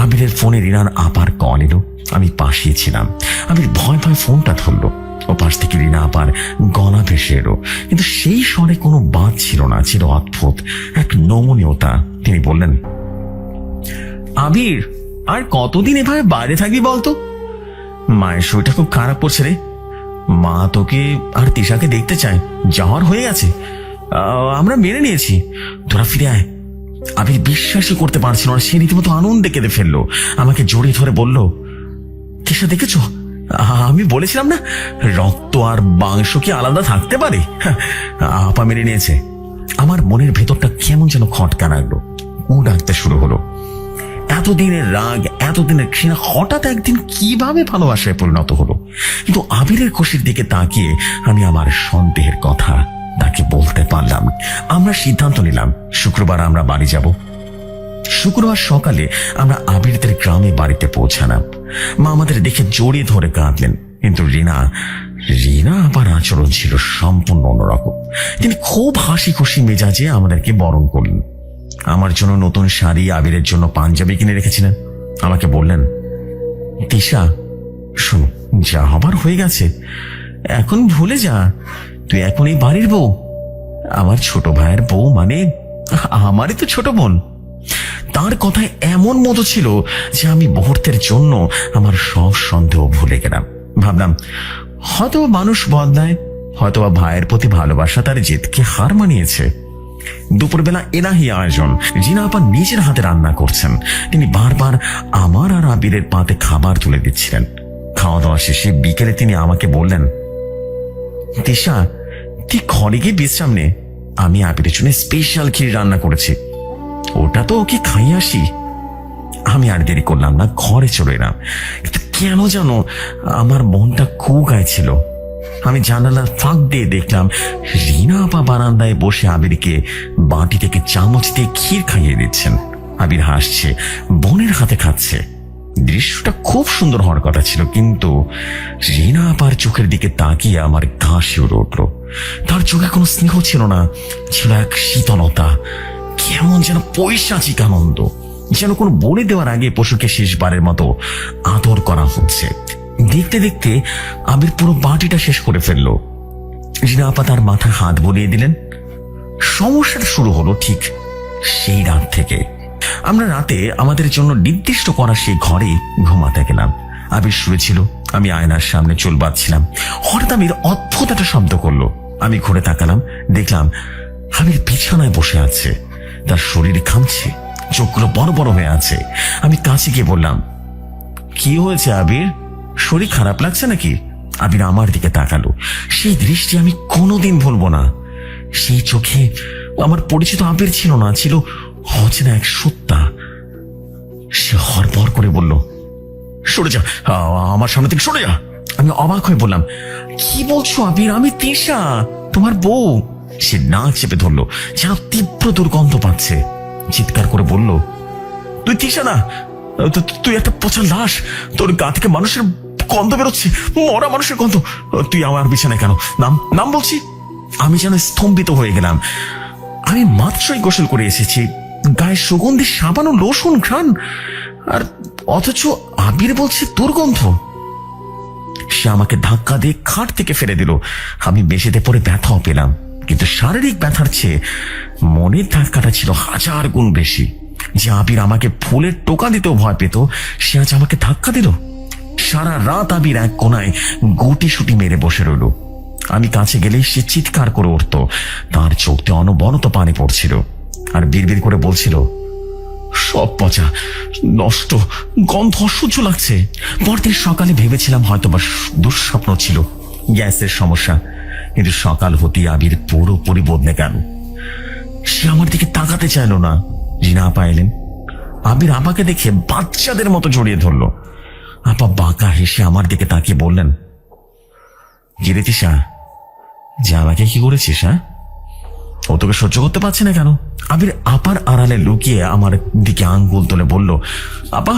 আবিরের ফোনে রিনার আপার কল এলো। আমি পাশেই ছিলাম। আবির ভয় ভয় ফোনটা ধরলো। ও পাশ থেকে রিনা আপার গলা ভেসে এলো, কিন্তু সেই স্বরে কোনো বাদ ছিল না, ছিল অদ্ভুত এক নমনীয়তা। তিনি বললেন, আবির আর কতদিন এভাবে বাইরে থাকবি বলতো? মায়ের শরীরটা খুব খারাপ করছে রে। মা তোকে আর তিশাকে দেখতে চায়, যাওয়ার হয়ে গেছে, আমরা মেনে নিয়েছি, তোরা ফিরে আয়। আবির বিশ্বাসই করতে পারছিল না। সে রীতিমতো আনন্দে কেঁদে ফেললো। আমাকে জড়িয়ে ধরে বলল, তিশা দেখেছ, আমি বলেছিলাম না রক্ত আর মাংস কি আলাদা থাকতে পারে? আপা মেনে নিয়েছে। আমার মনের ভেতরটা কেমন যেন খটকা লাগলো। ও ডাকতে শুরু হলো। এতদিনের রাগ, এতদিনের ঘৃণা হঠাৎ একদিন কিভাবে ভালোবাসায় পরিণত হলো। কিন্তু আবিরের খুশির দিকে তাকিয়ে আমি আমার সন্দেহের কথা তাকে বলতে পারলাম। আমরা সিদ্ধান্ত নিলাম শুক্রবার আমরা বাড়ি যাব। শুক্রবার সকালে আমরা আবিরদের গ্রামে বাড়িতে পৌঁছালাম। মা আমাদের দেখে জড়িয়ে ধরে কাঁদলেন, কিন্তু রিনা আবার আচরণ ছিল সম্পূর্ণ অন্যরকম। তিনি খুব হাসি খুশি মেজাজে আমাদেরকে বরণ করলেন। আমার জন্য নতুন শাড়ি, আবিরের জন্য পাঞ্জাবি কিনে রেখেছিলেন। আমাকে বললেন, তিশা শোনো, যা হবার হয়ে গেছে, এখন ভুলে যা, তুই এখন এই বাড়ির বউ, আমার ছোট ভাইয়ের বউ, মানে আমারই তো ছোট বোন। তার কথায় এমন মতো ছিল যে আমি মুহূর্তের জন্য আমার সব সন্দেহ ভুলে গেলাম। ভাবলাম হয়তো মানুষ বদলায়, হয়তো ভাইয়ের প্রতি ভালোবাসা তার জেদকে হার মানিয়েছে। দুপুরবেলা এলাহি আয়োজন। জিনা আপা নিজের হাতে রান্না করছেন। তিনি বারবার আমার আর আবিরের পাতে খাবার তুলে দিচ্ছিলেন। খাওয়া দাওয়া শেষে বিকেলে তিনি আমাকে বললেন, তিশা তুই ঘরে গিয়ে বিশ্রাম নে, আমি আবিরের জন্য স্পেশাল ক্ষীর রান্না করেছি, ওটা তো ওকে খাইয়ে আসি। আমি আর দেরি করলাম না, ঘরে চলে এলাম। কিন্তু কেন যেন আমার মনটা খুব গাইছিল। আমি জানালার ফাঁক দিয়ে দেখলাম রিনা আপা বারান্দায় বসে আবিরকে বাটি থেকে চামচ দিয়ে ক্ষীর খাইয়ে দিচ্ছেন। আবির হাসছে, বোনের হাতে খাচ্ছে। দৃশ্যটা খুব সুন্দর হওয়ার কথা ছিল, কিন্তু রিনা আপার চোখের দিকে তাকিয়ে আমার গা শিউরে উঠল। তার চোখে কোনো স্নেহ ছিল না, ছিল এক শীতলতা, কেমন যেন পৈশাচিক আনন্দ, যেন কোনো বলে দেওয়ার আগে পশুকে শেষবারের মতো আদর করা হচ্ছে। দেখতে দেখতে আবির পুরো বাটিটা শেষ করে ফেললো। রিনা আপা তার মাথায় হাত বুলিয়ে দিলেন। সমস্যাটা শুরু হলো ঠিক সেই রাত থেকে। আমরা রাতে আমাদের জন্য নির্দিষ্ট করা সেই ঘরে ঘুমাতে গেলাম। আবির শুয়েছিল, আমি আয়নার সামনে চুল বাঁধছিলাম। হঠাৎ আবির অদ্ভুত একটা শব্দ করলো। আমি ঘুরে তাকালাম, দেখলাম আবির বিছানায় বসে আছে, তার শরীর ঘামছে, চোখগুলো বড় বড় হয়ে আছে। আমি কাছে গিয়ে বললাম, কি হয়েছে আবির, শরীর খারাপ লাগছে নাকি? আবির আমার দিকে তাকালো। সেই দৃষ্টি আমি কোনোদিন ভুলবো না। সেই চোখে আমার পরিচিত আবির ছিল না, ছিল অচেনা এক সত্তা। সে হরবর করে বলল, সরে যা, আমার সামনে থেকে সরে যা। আমি অবাক হয়ে বললাম, কি বলছো আবির, আমি তিশা, তোমার বউ। সে নাক চেপে ধরলো, যেন তীব্র দুর্গন্ধ পাচ্ছে। চিৎকার করে বলল, তুই তিশা না, তুই একটা পচা লাশ, তোর গা থেকে মানুষের গন্ধ বেরোচ্ছে, মরা মানুষের গন্ধ। তুই আমার বিছানায় কেন? নাম নাম বলছি। আমি যেন স্তম্ভিত হয়ে গেলাম। আমি মাত্রই গোসল করে এসেছি, গায়ে সুগন্ধি সাবান ও লোশন ঘ্রাণ, আর অথচ আবির বলছে দুর্গন্ধ। সে আমাকে ধাক্কা দিয়ে খাট থেকে ফেলে দিল। আমি বেশিতে পড়ে ব্যথাও পেলাম, কিন্তু শারীরিক ব্যথার চেয়ে মনের ধাক্কাটা ছিল 1000 গুণ বেশি। যে আবির আমাকে ফুলের টোকা দিতেও ভয় পেত, সে আজ আমাকে ধাক্কা দিল। সারা রাত আবির এক কোনায় গুটি সুটি মেরে বসে রইল। আমি কাছে গেলেই সে চিৎকার করে উঠত, তার চোখ দিয়ে অনবরত পানি পড়ছিল, আর বিড়বিড় করে বলছিল, সব পচা, নষ্ট, গন্ধ অসহ্য লাগছে। পরদিন সকালে ভেবেছিলাম হয়তো বা দুঃস্বপ্ন ছিল, গ্যাসের সমস্যা, কিন্তু সকাল হতেই আবির পুরোপুরি বদলে গেল। সে আমার দিকে তাকাতে চাইল না। রিনা আপা এলেন। আবির আপাকে দেখে বাচ্চাদের মতো জড়িয়ে ধরলো। আপা বাঁকা হেসে আমার দিকে তাকিয়ে বললেন, গিরে তিশা, যে আমাকে কি করেছিস? হ্যাঁ, ও তোকে সহ্য করতে পারছে না কেন? আবির আপার আড়ালে লুকিয়ে আমার দিকে আঙ্গুল তুলে বলল, আপা,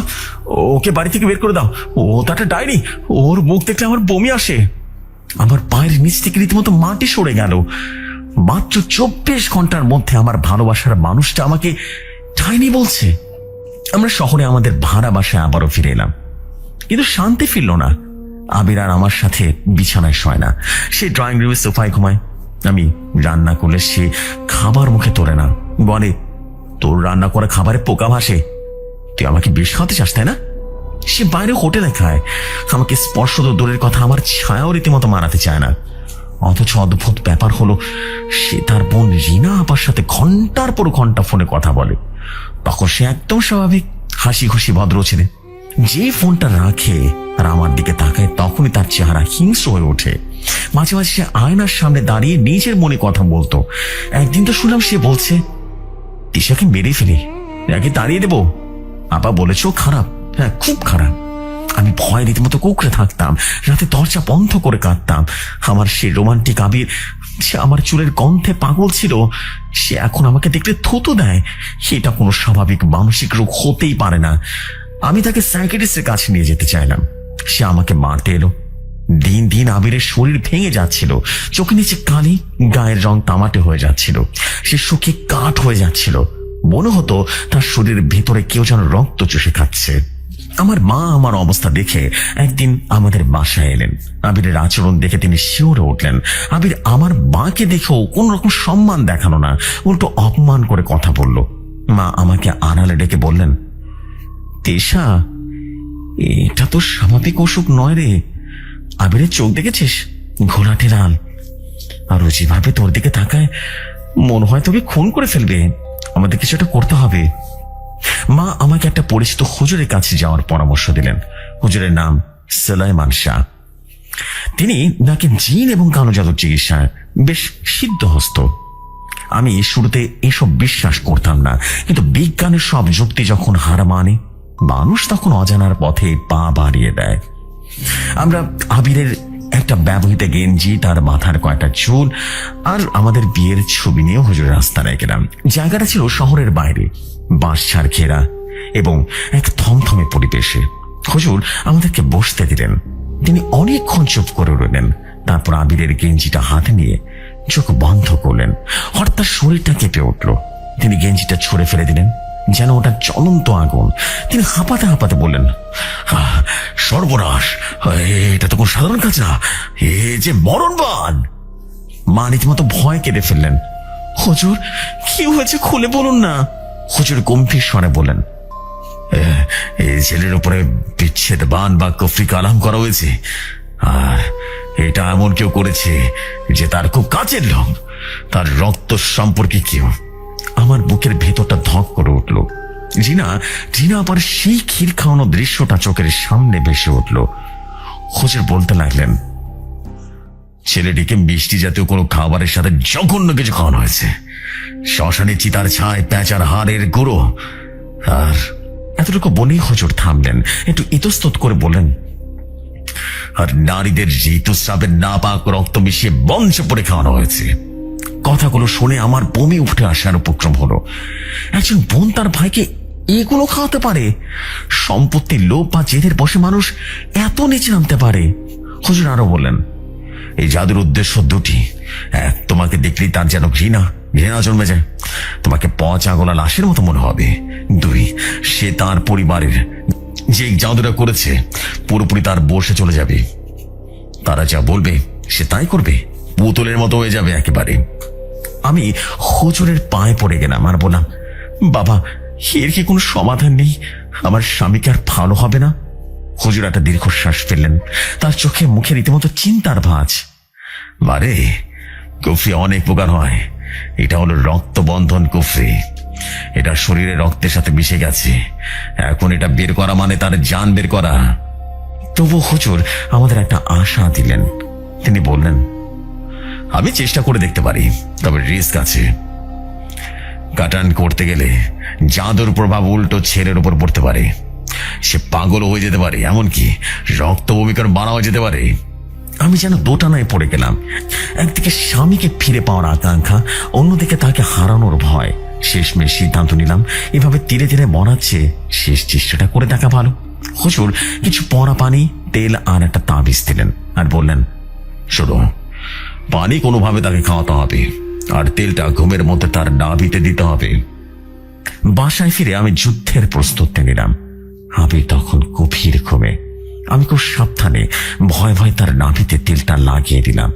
ওকে বাড়ি থেকে বের করে দাও, ও তো একটা ডাইনি, ওর মুখ দেখলে আমার বমি আসে। আমার পায়ের নিচ থেকে রীতিমতো মাটি সরে গেল। মাত্র 24 ঘন্টার মধ্যে আমার ভালোবাসার মানুষটা আমাকে ডাইনি বলছে। আমরা শহরে আমাদের ভাড়া বাসায় আবারও ফিরে এলাম, কিন্তু শান্তি ফিরল না। আবির আর আমার সাথে বিছানায় শয় না, সে ড্রয়িং রুমে সোফায় ঘুমায়। আমি রান্না করলে সে খাবার মুখে তোলে না, বলে, তোর রান্না করা খাবারে পোকা ভাসে, তুই আমাকে বিষ খাওয়াতে চাস তাই না? সে বাইরে হোটেলে খায়, আমাকে স্পর্শ তো দূরের কথা, আমার ছায়াও রীতিমতো মারাতে চায় না। অথচ অদ্ভুত ব্যাপার হলো, সে তার বোন রিনা আপার সাথে ঘন্টার পর ঘন্টা ফোনে কথা বলে। তখন সে একদম স্বাভাবিক, হাসি খুশি ভদ্র ছেলে। যে ফোনটা রাখে আর আমার দিকে তাকায়, তখনই তার চেহারা হিংস্র হয়ে ওঠে। মাঝে মাঝে সে আয়নার সামনে দাঁড়িয়ে নিজের মনে কথা বলতো। একদিন তো শুনলাম সে বলছে, তিশাকে মেরে ফেলি, আগে তাড়িয়ে দেবো, আপা বলেছ খারাপ, হ্যাঁ খুব খারাপ। আমি ভয় রীতিমতো কুকড়ে থাকতাম, রাতে দরজা বন্ধ করে কাঁদতাম। আমার সে রোমান্টিক আবির, সে আমার চুলের গন্ধে পাগল ছিল, সে এখন আমাকে দেখলে থুতু দেয়। সেটা কোনো স্বাভাবিক মানসিক রোগ হতেই পারে না। আমি তাকে সাইকিয়াট্রিস্টের কাছে নিয়ে যেতে চাইলাম, সে আমাকে মারতে এলো। দিন দিন আবিরের শরীর ভেঙে যাচ্ছিল, চোখে নিচে কালি, গায়ের রং তামাটে হয়ে যাচ্ছিল, সে শুকিয়ে কাঠ হয়ে যাচ্ছিল। মনে হতো তার শরীরের ভেতরে কেউ যেন রক্ত চষে খাচ্ছে। আমার মা আমার অবস্থা দেখে একদিন আমাদের বাসায় এলেন। আবিরের আচরণ দেখে তিনি শিউরে উঠলেন। আবির আমার মাকে দেখেও কোন রকম সম্মান দেখানো না, উল্টো অপমান করে কথা বলল। মা আমাকে আড়ালে ডেকে বললেন, তিশা, এটা তো স্বাভাবিক অসুখ নয় রে। আবিরের চোখ দেখেছিস, ঘোলাটে লাল, আর ও যেভাবে তোর দিকে তাকায়, মনে হয় তোকে খুন করে ফেলবে। আমাদের কিছু একটা করতে হবে। মা আমাকে একটা পরিচিত হুজুরের কাছে যাওয়ার পরামর্শ দিলেন। হুজুরের নাম সুলাইমান শাহ। তিনি নাকি জিন এবং কালো জাদুর চিকিৎসায় বেশ সিদ্ধহস্ত। আমি শুরুতে এসব বিশ্বাস করতাম না, কিন্তু বিজ্ঞানের সব যুক্তি যখন হার মানে, মানুষ তখন অজানার পথে পা বাড়িয়ে দেয়। আমরা আবিরের একটা ব্যবহৃত গেঞ্জি, তার মাথার কয়েকটা চুল আর আমাদের বিয়ের ছবি নিয়ে হুজুর রাস্তা গেলাম। জায়গাটা ছিল শহরের বাইরে, বাঁশঝাড় ঘেরা এবং এক থমথমে পরিবেশে। হুজুর আমাদেরকে বসতে দিলেন। তিনি অনেকক্ষণ চুপ করে রইলেন। তারপর আবিরের গেঞ্জিটা হাতে নিয়ে চোখ বন্ধ করলেন। হঠাৎ তার শরীরটা কেঁপে উঠল। তিনি গেঞ্জিটা ছুঁড়ে ফেলে দিলেন যেন ওটা জ্বলন্ত আগুন। তিনি হাঁপাতে হাঁপাতে বললেন, সর্বনাশ, এটা তো কোনো সাধারণ কাজ না, এ যে মরণবান। মা রীতিমতো ভয় কেঁদে ফেললেন। হুজুর, কি হয়েছে খুলে বলুন না। হুজুর গম্ভীর স্বরে বলেন, এই ছেলের উপরে বিচ্ছেদবান বা কুফরি কালাম করা হয়েছে, আর এটা এমন কেউ করেছে যে তার খুব কাছের লোক, তার রক্ত সম্পর্কে কেউ। আমার বুকের ভেতরটা ধক করে উঠল। জিনা আবার সেই ক্ষীর খাওয়ানো দৃশ্যটা চোখের সামনে ভেসে উঠল। হুজুর বলতে লাগলেন, ছেলেটিকে মিষ্টি জাতীয় কোনো খাবারের সাথে জঘন্য কিছু খাওয়ানো হয়েছে, শ্মশানে চিতার ছায় প্যাঁচার হাড়ের গুঁড়ো। আর এতটুকু বলেই হুজুর থামলেন, একটু ইতস্তত করে বললেন, আর নারীদের ঋতুস্রাবের নাপাক রক্ত মিশিয়ে বঞ্চ পরে খাওয়ানো হয়েছে। কথাগুলো শুনে আমার বমি উঠে আসার উপক্রম হলো। একজন বোন তার ভাইকে এগুলো খাওয়াতে পারে? সম্পত্তির লোভ বা জেদের বসে মানুষ এত নিচে নামতে পারে? হুজুর আরো বললেন, এই জাদুর উদ্দেশ্য দুটি। এক, তোমাকে দেখলেই তার যেন ঘৃণা জন্মে যায়, তোমাকে পচা গোলা লাশের মতো মনে হবে। দুই, সে তার পরিবারের যে জাদুটা করেছে পুরোপুরি তার বসে চলে যাবে। তারা যা বলবে সে তাই করবে, পুতুলের মতো হয়ে যাবে একেবারে। আমি হুজুরের পায়ে পড়ে গেলাম আর বললাম, বাবা, এর কি কোনো সমাধান নেই? আমার স্বামীকে আর ভালো হবে না? হুজুর একটা দীর্ঘশ্বাস ফেললেন। তার চোখে মুখে রীতিমতো চিন্তার ভাঁজ। বারে, কুফরি অনেক প্রকার হয়, এটা হলো রক্তবন্ধন কুফরি। এটা শরীরে রক্তের সাথে মিশে গেছে, এখন এটা বের করা মানে তার জান বের করা। তবু হুজুর আমাদের একটা আশা দিলেন। তিনি বললেন, আমি চেষ্টা করে দেখতে পারি, তবে রিস্ক আছে। কাটান করতে গেলে জাদুর প্রভাব উল্টো ছেলের উপর পড়তে পারে, সে পাগল হয়ে যেতে পারে, এমনকি রক্ত ভূমিকার বাড়াও যেতে পারে। আমি যেন দোটানায় পড়ে গেলাম। একদিকে স্বামীকে ফিরে পাওয়ার আকাঙ্ক্ষা, অন্যদিকে তাকে হারানোর ভয়। শেষমেশ সিদ্ধান্ত নিলাম, এভাবে ধীরে ধীরে মরাচ্ছে শেষ চেষ্টাটা করে দেখা ভালো। হুজুর কিছু পরা পানি, তেল আর একটা তাবিজ দিলেন আর বললেন, শোনো, পানি কোনোভাবে তাকে খাওয়াতে হবে, আর তেলটা ঘুমের মধ্যে তার নাভিতে দিতে হবে। বাসায় ফিরে আমি যুদ্ধের প্রস্তুতি নিলাম। আবির তখন গভীর ঘুমে। আমি খুব সাবধানে ভয় ভয় তার নাভিতে তেলটা লাগিয়ে দিলাম,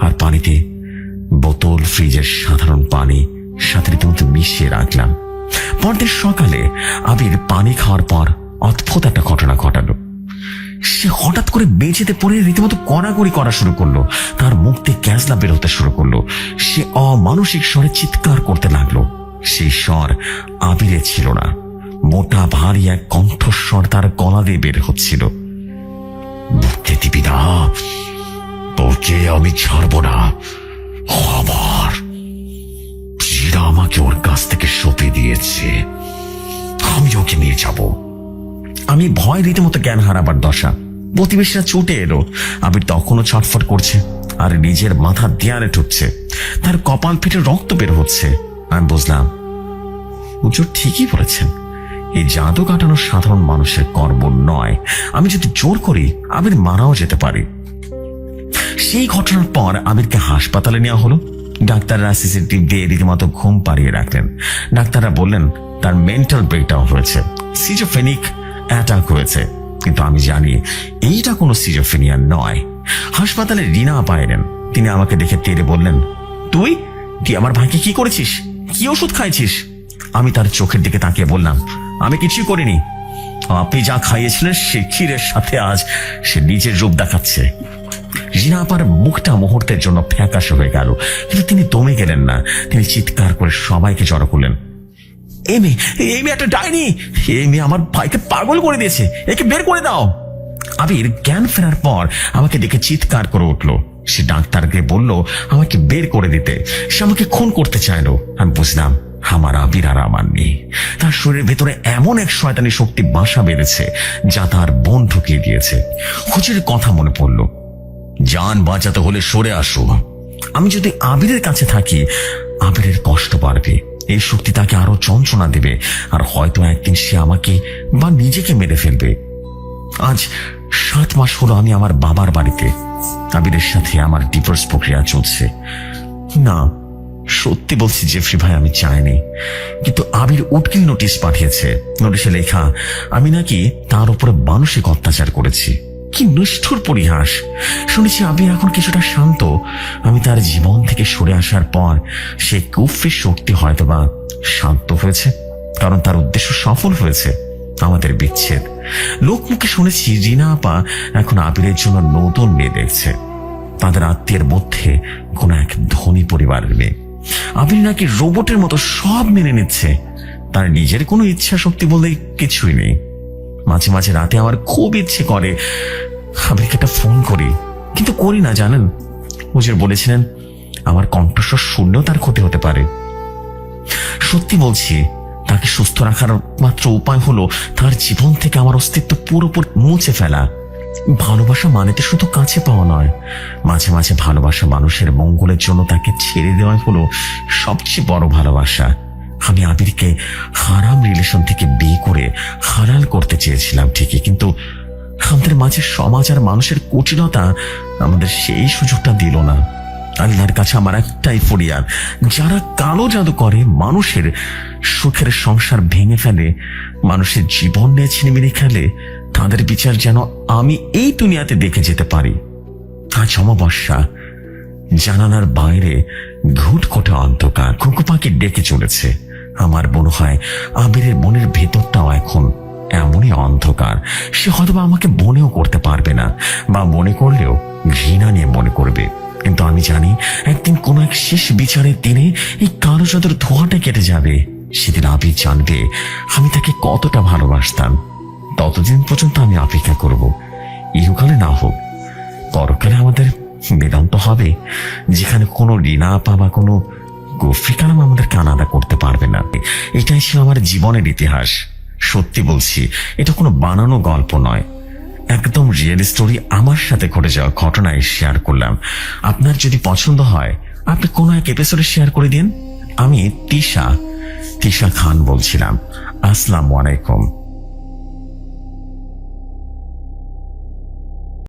আর পানিতে বোতল ফ্রিজের সাধারণ পানি সাথে রীতিমতো মিশিয়ে রাখলাম। পরদিন সকালে আবির পানি খাওয়ার পর অদ্ভুত একটা ঘটনা ঘটালো। সে হঠাৎ করে বেঁচেতে পড়ে রীতিমতো কড়াকড়ি করা শুরু করলো। তার মুখ দিয়ে ক্যাজলা বের হতে শুরু করলো। সে অমানসিক স্বরে চিৎকার করতে লাগলো। সেই স্বর আবিরে ছিল না, মোটা ভারী এক কণ্ঠস্বর তার গলা দিয়ে বের হচ্ছিল। মুক্তি দিবি না, ওকে আমি ছাড়বো না। আবার জিরা আমাকে ওর কাছ থেকে সঁপে দিয়েছে, আমি ওকে নিয়ে যাব। আমি ভয় রীতিমতো জ্ঞান হারাবার দশা। প্রতিবেশীরা ছুটে এলো। আবির তখনও ছটফট করছে আর নিজের মাথা দেয়ালে ঠুকছে। তার কপাল ফেটে রক্ত বের হচ্ছে। আমি বুঝলাম, হুজুর ঠিকই বলেছেন, এই জাদু কাটানো সাধারণ মানুষের কর্ম নয়। আমি যদি জোর করি আবির মারাও যেতে পারি। সেই ঘটনার পর আবিরকে হাসপাতালে নেওয়া হলো। ডাক্তাররা সিসিটিভি দিয়ে রীতিমতো ঘুম পাড়িয়ে রাখলেন। ডাক্তাররা বললেন তার মেন্টাল ব্রেকডাউন হয়েছে, সিজোফ্রেনিক অ্যাটাক হয়েছে। কিন্তু আমি জানি এইটা কোনো সিজোফ্রেনিয়া নয়। হাসপাতালে রিনা আপা এলেন। তিনি আমাকে দেখে তেড়ে বললেন, তুই আমার ভাইকে কি করেছিস? কি ওষুধ খাইছিস? আমি তার চোখের দিকে তাকিয়ে বললাম, আমি কিছুই করিনি। আপনি যা খাইয়েছিলেন সে ক্ষীরের সাথে আজ সে নিজের রূপ দেখাচ্ছে। রিনা আপার মুখটা মুহূর্তের জন্য ফ্যাকাশে হয়ে গেল, কিন্তু তিনি দমে গেলেন না। তিনি চিৎকার করে সবাইকে জড়ো করলেন, এই মেয়ে একটা ডাইনি, এই মেয়ে আমার ভাইকে পাগল করে দিয়েছে, একে বের করে দাও। আবির জ্ঞান ফেরার পর আমাকে দেখে চিৎকার করে উঠলো। সে ডাক্তারকে বলল আমাকে বের করে দিতে, সে আমাকে খুন করতে চাইলো। আমি বুঝলাম আমার আবির আর আমার নেই। তার শরীরের ভেতরে এমন এক শয়তানি শক্তি বাসা বেঁধেছে যা তার বোন ঢুকিয়ে দিয়েছে। হুজুরের কথা মনে পড়লো। জান বাঁচাতে হলে সরে আসো। আমি যদি আবিরের কাছে থাকি, আবিরের কষ্ট বাড়বে, এই শক্তি তাকে আরো যন্ত্রণা দেবে, আর হয়তো একদিন সে আমাকে বা নিজেকে মেরে ফেলবে। আজ 7 মাস হলো আমি আমার বাবার বাড়িতে। আবিরের সাথে আমার ডিভোর্স প্রক্রিয়া চলছে। না, সত্যি বলছি জেফরি ভাই, আমি চাইনি, কিন্তু আবির উটকিল নোটিশ পাঠিয়েছে। নোটিশে লেখা আমি নাকি তার উপরে মানসিক অত্যাচার করেছি। কি নিষ্ঠুর পরিহাস। শুনেছি আবির এখন কিছুটা শান্ত। আমি তার জীবন থেকে সরে আসার পর সে কুফরির শক্তি হয়তোবা শান্ত হয়েছে, কারণ তার উদ্দেশ্য সফল হয়েছে, আমাদের বিচ্ছেদ। লোকমুখে শুনেছি রিনা আপা এখন আবিরের জন্য নতুন মেয়ে দেখছে, তাদের আত্মীয়ের মধ্যে কোন এক ধনী পরিবারের মেয়ে। আবির নাকি রোবটের মতো সব মেনে নিচ্ছে, তার নিজের কোনো ইচ্ছা শক্তি বলতে কিছুই নেই। মাঝে মাঝে রাতে আমার খুব ইচ্ছে করে আবিরকে একটা ফোন করি, কিন্তু করি না। জানেন, হুজুর বলেছিলেন আমার কণ্ঠস্বর শুনলেও তার ক্ষতি হতে পারে। সত্যি বলছি, তাকে সুস্থ রাখার মাত্র উপায় হলো তার জীবন থেকে আমার অস্তিত্ব পুরোপুরি মুছে ফেলা। ভালোবাসা মানে তো শুধু কাছে পাওয়া নয়, মাঝে মাঝে ভালোবাসা মানুষের মঙ্গলের জন্য তাকে ছেড়ে দেওয়াই হলো সবচেয়ে বড় ভালোবাসা। আমি আবিরকে হারাম রিলেশন থেকে বিয়ে করে হালাল করতে চেয়েছিলাম ঠিকই, কিন্তু আমাদের মাঝে সমাজ আর মানুষের কুটিলতা আমাদের সেই সুযোগটা দিল না। আল্লাহর কাছে আমার একটাই ফরিয়াদ, যারা কালো জাদু করে মানুষের সুখের সংসার ভেঙে ফেলে, মানুষের জীবন নিয়ে ছিনিমিনি খেলে, তাদের বিচার যেন আমি এই দুনিয়াতে দেখে যেতে পারি। আজ অমাবস্যা, জানালার বাইরে ঘুটঘুটে অন্ধকার, কুকু পাখি ডেকে চলেছে। আমার মনে হয় আবিরের মনের ভেতরটাও এখন এমনই অন্ধকার। সে হয়তো আমাকে মনেও করতে পারবে না, বা মনে করলেও ঘৃণা নিয়ে মনে করবে। কিন্তু আমি জানি একদিন কোন এক শেষ বিচারের দিনে এই কালো জাদুর ধোঁয়াটা কেটে যাবে। সেদিন আবির জানবে আমি তাকে কতটা ভালোবাসতাম। ততদিন পর্যন্ত আমি অপেক্ষা করব, ইহকালে না হোক পরকালে আমাদের মিলন তো হবে, যেখানে কোনো রিনা আপা বা কোনো গফরি কালাম আমাদের কানাডা করতে পারবে না। এটাই ছিল আমার জীবনের ইতিহাস। সত্যি বলছি, এটা কোনো বানানো গল্প নয়, একদম রিয়েল স্টোরি। আমার সাথে ঘটে যাওয়া ঘটনায় শেয়ার করলাম। আপনার যদি পছন্দ হয় আপনি কোনো এক এপিসোডে শেয়ার করে দিন। আমি তিশা খান বলছিলাম। আসসালামু আলাইকুম।